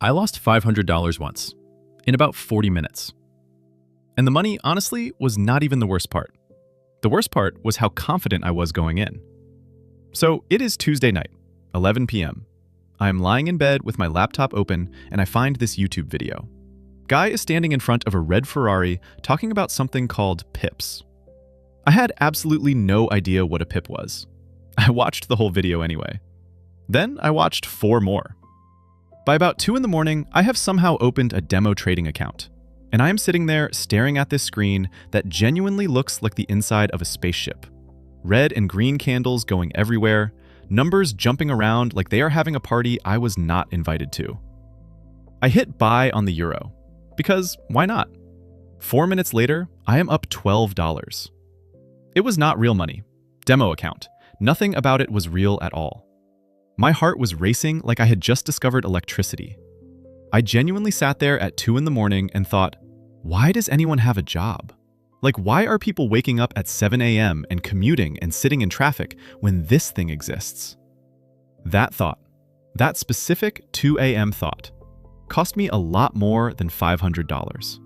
I lost $500 once, in about 40 minutes. And the money, honestly, was not even the worst part. The worst part was how confident I was going in. So it is Tuesday night, 11 p.m. I am lying in bed with my laptop open and I find this YouTube video. Guy is standing in front of a red Ferrari talking about something called pips. I had absolutely no idea what a pip was. I watched the whole video anyway. Then I watched 4 more. By about 2 in the morning, I have somehow opened a demo trading account, and I am sitting there staring at this screen that genuinely looks like the inside of a spaceship. Red and green candles going everywhere, numbers jumping around like they are having a party I was not invited to. I hit buy on the euro, because why not? 4 minutes later, I am up $12. It was not real money. Demo account. Nothing about it was real at all. My heart was racing like I had just discovered electricity. I genuinely sat there at 2 in the morning and thought, why does anyone have a job? Like, why are people waking up at 7 a.m. and commuting and sitting in traffic when this thing exists? That thought, that specific 2 a.m. thought, cost me a lot more than $500.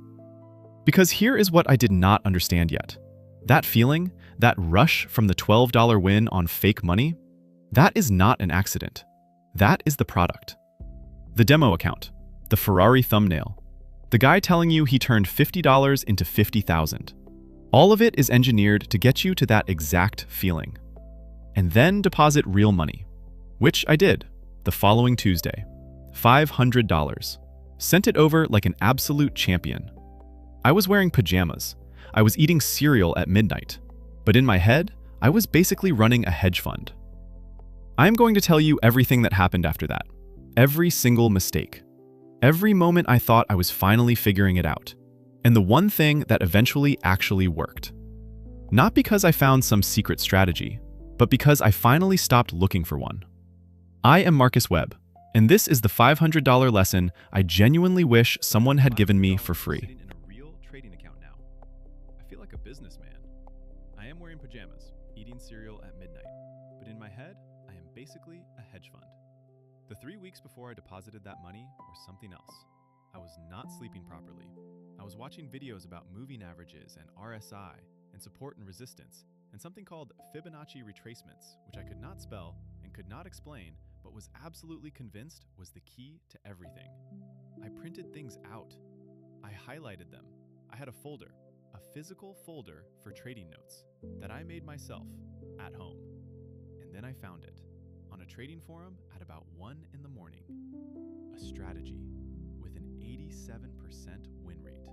Because here is what I did not understand yet. That feeling, that rush from the $12 win on fake money, that is not an accident. That is the product. The demo account, the Ferrari thumbnail, the guy telling you he turned $50 into $50,000. All of it is engineered to get you to that exact feeling. And then deposit real money, which I did the following Tuesday. $500. Sent it over like an absolute champion. I was wearing pajamas. I was eating cereal at midnight. But in my head, I was basically running a hedge fund. I am going to tell you everything that happened after that. Every single mistake. Every moment I thought I was finally figuring it out. And the one thing that eventually actually worked. Not because I found some secret strategy, but because I finally stopped looking for one. I am Marcus Webb, and this is the $500 lesson I genuinely wish someone had given me for free. Sitting in a real trading account now. I feel like a businessman. I am wearing pajamas, eating cereal at midnight, but in my head, I am basically a hedge fund. The 3 weeks before I deposited that money were something else. I was not sleeping properly. I was watching videos about moving averages and RSI and support and resistance and something called Fibonacci retracements, which I could not spell and could not explain, but was absolutely convinced was the key to everything. I printed things out. I highlighted them. I had a folder, a physical folder for trading notes that I made myself at home. And then I found it on a trading forum at about 1 in the morning. A strategy with an 87% win rate,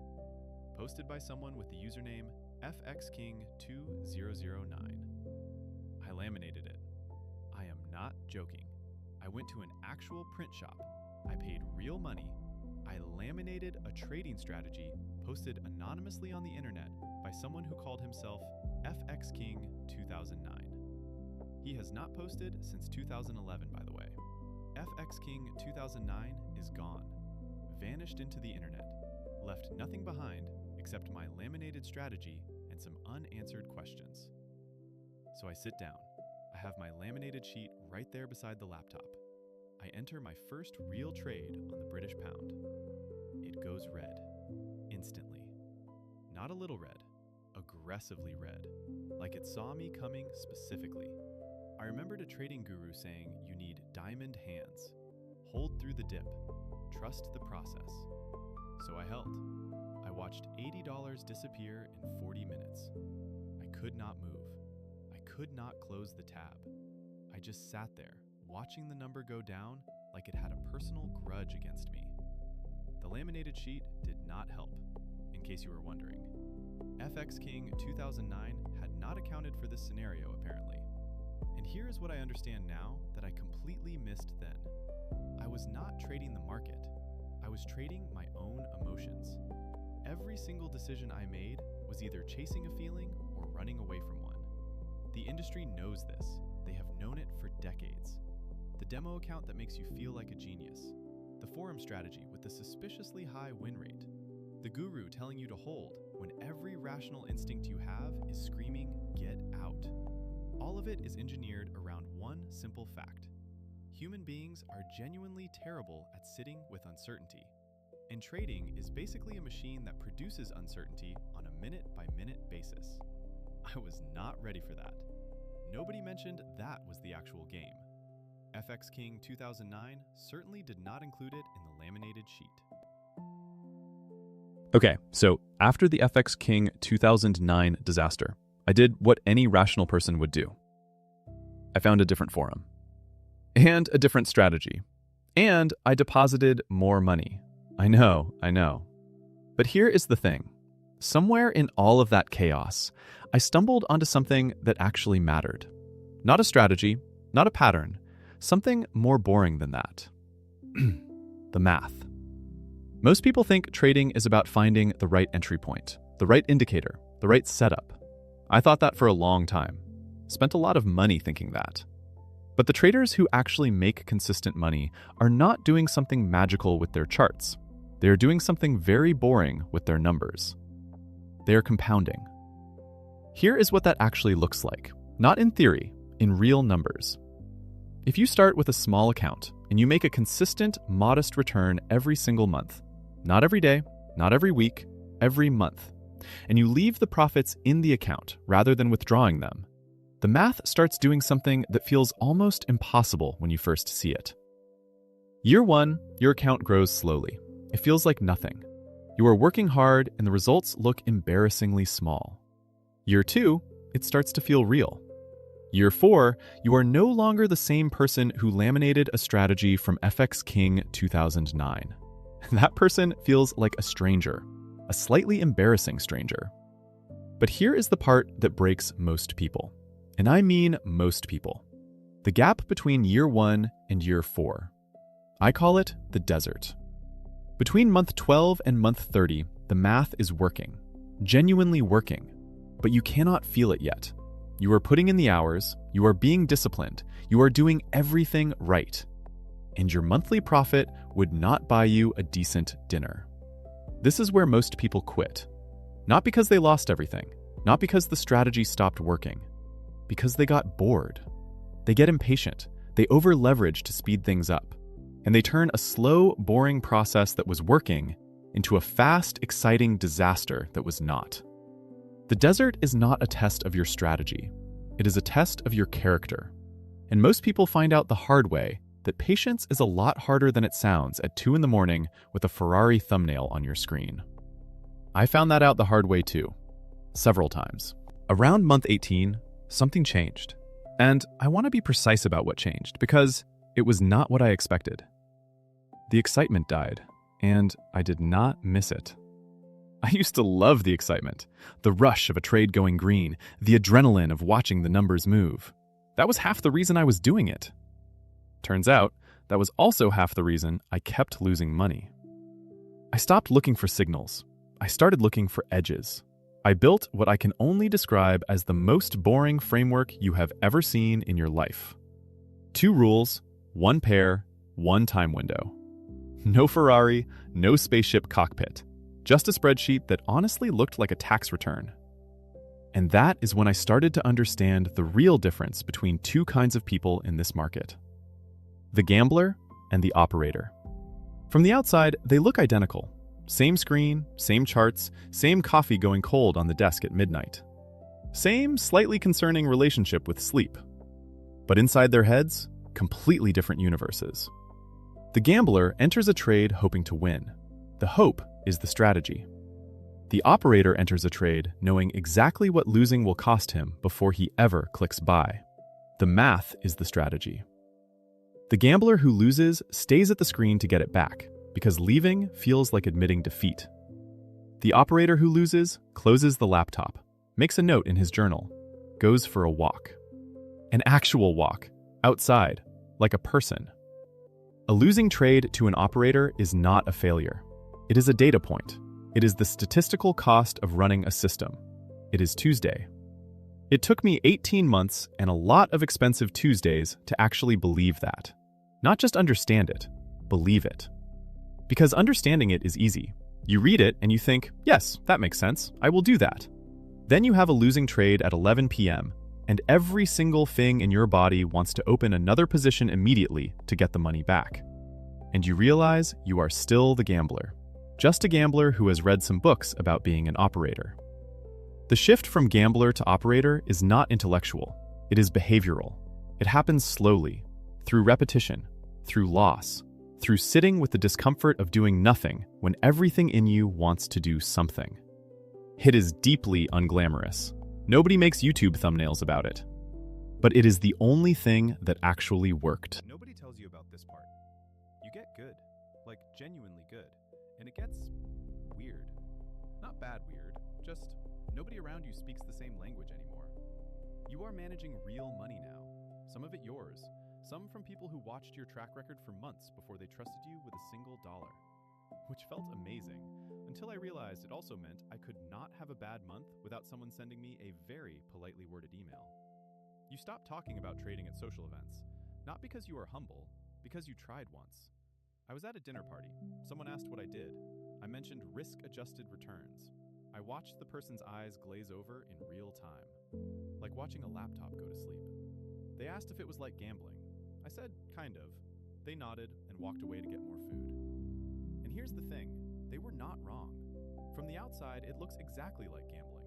posted by someone with the username FXKing2009. I laminated it. I am not joking. I went to an actual print shop. I paid real money. I laminated a trading strategy posted anonymously on the internet by someone who called himself FXKing2009. He has not posted since 2011, by the way. FXKing2009 is gone, vanished into the internet, left nothing behind except my laminated strategy and some unanswered questions. So I sit down. I have my laminated sheet right there beside the laptop. I enter my first real trade on the British pound. It goes red, instantly. Not a little red, aggressively red, like it saw me coming specifically. I remembered a trading guru saying you need diamond hands. Hold through the dip. Trust the process. So I held. I watched $80 disappear in 40 minutes. I could not move. I could not close the tab. I just sat there, watching the number go down like it had a personal grudge against me. The laminated sheet did not help, in case you were wondering. FX King 2009 had not accounted for this scenario, apparently. And here is what I understand now that I completely missed then. I was not trading the market. I was trading my own emotions. Every single decision I made was either chasing a feeling or running away from one. The industry knows this. They have known it for decades. The demo account that makes you feel like a genius. The forum strategy with the suspiciously high win rate. The guru telling you to hold when every rational instinct you have is screaming, get out. All of it is engineered around one simple fact. Human beings are genuinely terrible at sitting with uncertainty. And trading is basically a machine that produces uncertainty on a minute-by-minute basis. I was not ready for that. Nobody mentioned that was the actual game. FX King 2009 certainly did not include it in the laminated sheet. Okay, so after the FX King 2009 disaster, I did what any rational person would do. I found a different forum. And a different strategy. And I deposited more money. I know. But here is the thing. Somewhere in all of that chaos, I stumbled onto something that actually mattered. Not a strategy, not a pattern, something more boring than that. The math. Most people think trading is about finding the right entry point, the right indicator, the right setup. I thought that for a long time. Spent a lot of money thinking that. But the traders who actually make consistent money are not doing something magical with their charts. They are doing something very boring with their numbers. They are compounding. Here is what that actually looks like, not in theory, in real numbers. If you start with a small account and you make a consistent, modest return every single month, not every day, not every week, every month, and you leave the profits in the account rather than withdrawing them, the math starts doing something that feels almost impossible when you first see it. Year 1, your account grows slowly. It feels like nothing. You are working hard and the results look embarrassingly small. Year 2, it starts to feel real. Year 4, you are no longer the same person who laminated a strategy from FX King 2009. That person feels like a stranger, a slightly embarrassing stranger. But here is the part that breaks most people. And I mean most people. The gap between year 1 and year 4. I call it the desert. Between month 12 and month 30, the math is working, genuinely working, but you cannot feel it yet. You are putting in the hours, you are being disciplined, you are doing everything right. And your monthly profit would not buy you a decent dinner. This is where most people quit. Not because they lost everything, not because the strategy stopped working, because they got bored. They get impatient, they over-leverage to speed things up, and they turn a slow, boring process that was working into a fast, exciting disaster that was not. The desert is not a test of your strategy. It is a test of your character. And most people find out the hard way that patience is a lot harder than it sounds at 2 a.m. with a Ferrari thumbnail on your screen. I found that out the hard way too, several times. Around month 18, something changed. And I want to be precise about what changed because it was not what I expected. The excitement died, and I did not miss it. I used to love the excitement, the rush of a trade going green, the adrenaline of watching the numbers move. That was half the reason I was doing it. Turns out, that was also half the reason I kept losing money. I stopped looking for signals. I started looking for edges. I built what I can only describe as the most boring framework you have ever seen in your life. 2 rules, 1 pair, 1 time window. No Ferrari, no spaceship cockpit. Just a spreadsheet that honestly looked like a tax return. And that is when I started to understand the real difference between 2 kinds of people in this market. The gambler and the operator. From the outside, they look identical. Same screen, same charts, same coffee going cold on the desk at midnight. Same slightly concerning relationship with sleep. But inside their heads, completely different universes. The gambler enters a trade hoping to win. The hope is the strategy. The operator enters a trade knowing exactly what losing will cost him before he ever clicks buy. The math is the strategy. The gambler who loses stays at the screen to get it back, because leaving feels like admitting defeat. The operator who loses closes the laptop, makes a note in his journal, goes for a walk. An actual walk, outside, like a person. A losing trade to an operator is not a failure. It is a data point. It is the statistical cost of running a system. It is Tuesday. It took me 18 months and a lot of expensive Tuesdays to actually believe that. Not just understand it, believe it. Because understanding it is easy. You read it and you think, yes, that makes sense. I will do that. Then you have a losing trade at 11 p.m. and every single thing in your body wants to open another position immediately to get the money back. And you realize you are still the gambler, just a gambler who has read some books about being an operator. The shift from gambler to operator is not intellectual, it is behavioral. It happens slowly, through repetition, through loss, through sitting with the discomfort of doing nothing when everything in you wants to do something. It is deeply unglamorous. Nobody makes YouTube thumbnails about it. But it is the only thing that actually worked. Nobody tells you about this part. You get good, like genuinely good, and it gets weird. Not bad weird, just nobody around you speaks the same language anymore. You are managing real money now, some of it yours, some from people who watched your track record for months before they trusted you with a single dollar. Which felt amazing, until I realized it also meant I could not have a bad month without someone sending me a very politely worded email. You stop talking about trading at social events, not because you are humble, because you tried once. I was at a dinner party. Someone asked what I did. I mentioned risk-adjusted returns. I watched the person's eyes glaze over in real time, like watching a laptop go to sleep. They asked if it was like gambling. I said, kind of. They nodded and walked away to get more food. And here's the thing, they were not wrong. From the outside, it looks exactly like gambling.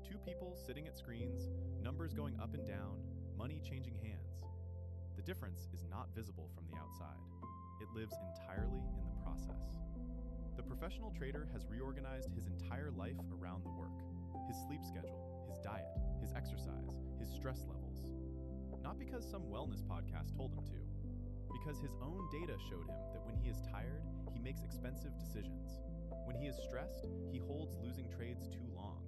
Two people sitting at screens, numbers going up and down, money changing hands. The difference is not visible from the outside. It lives entirely in the process. The professional trader has reorganized his entire life around the work. His sleep schedule, his diet, his exercise, his stress levels. Not because some wellness podcast told him to, because his own data showed him that when he is tired, he makes expensive decisions. When he is stressed, he holds losing trades too long.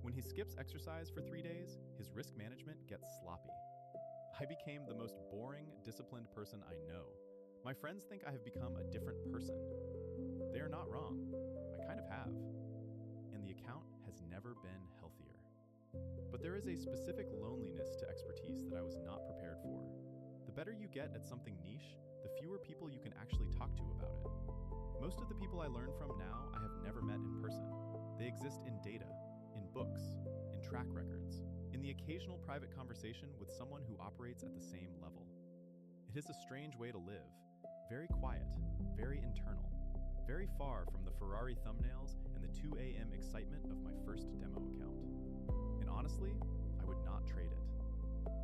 When he skips exercise for 3 days, his risk management gets sloppy. I became the most boring, disciplined person I know. My friends think I have become a different person. They are not wrong. I kind of have. And the account has never been healthier. But there is a specific loneliness to expertise that I was not prepared for. The better you get at something niche, the fewer people you can actually talk to about it. Most of the people I learn from now I have never met in person. They exist in data, in books, in track records, in the occasional private conversation with someone who operates at the same level. It is a strange way to live, very quiet, very internal, very far from the Ferrari thumbnails and the 2 a.m. excitement of my first demo account. And honestly, I would not trade it.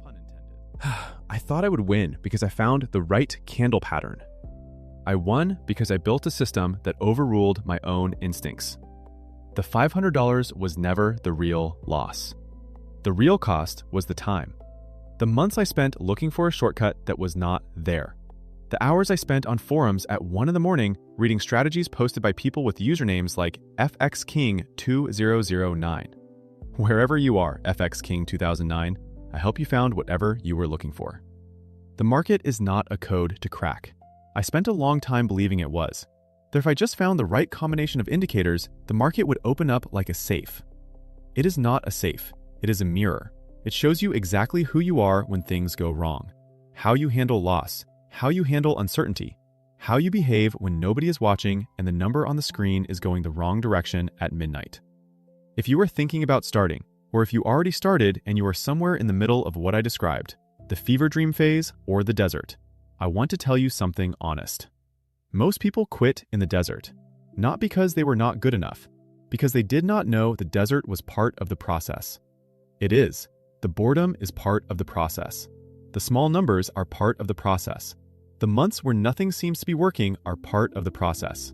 Pun intended. I thought I would win because I found the right candle pattern. I won because I built a system that overruled my own instincts. The $500 was never the real loss. The real cost was the time. The months I spent looking for a shortcut that was not there. The hours I spent on forums at 1 a.m. reading strategies posted by people with usernames like FXKing2009. Wherever you are, FXKing2009, I hope you found whatever you were looking for. The market is not a code to crack. I spent a long time believing it was. That if I just found the right combination of indicators, the market would open up like a safe. It is not a safe. It is a mirror. It shows you exactly who you are when things go wrong, how you handle loss, how you handle uncertainty, how you behave when nobody is watching and the number on the screen is going the wrong direction at midnight. If you are thinking about starting, or if you already started and you are somewhere in the middle of what I described, the fever dream phase or the desert, I want to tell you something honest. Most people quit in the desert, not because they were not good enough, because they did not know the desert was part of the process. It is. The boredom is part of the process. The small numbers are part of the process. The months where nothing seems to be working are part of the process.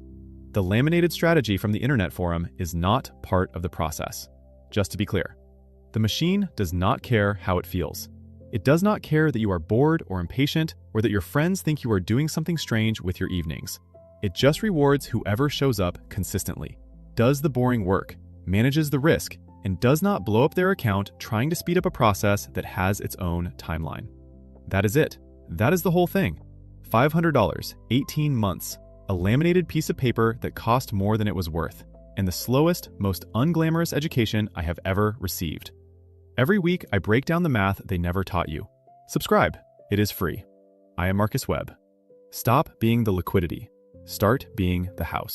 The laminated strategy from the internet forum is not part of the process. Just to be clear, the machine does not care how it feels. It does not care that you are bored or impatient or that your friends think you are doing something strange with your evenings. It just rewards whoever shows up consistently, does the boring work, manages the risk, and does not blow up their account trying to speed up a process that has its own timeline. That is it. That is the whole thing. $500, 18 months, a laminated piece of paper that cost more than it was worth, and the slowest, most unglamorous education I have ever received. Every week, I break down the math they never taught you. Subscribe. It is free. I am Marcus Webb. Stop being the liquidity. Start being the house.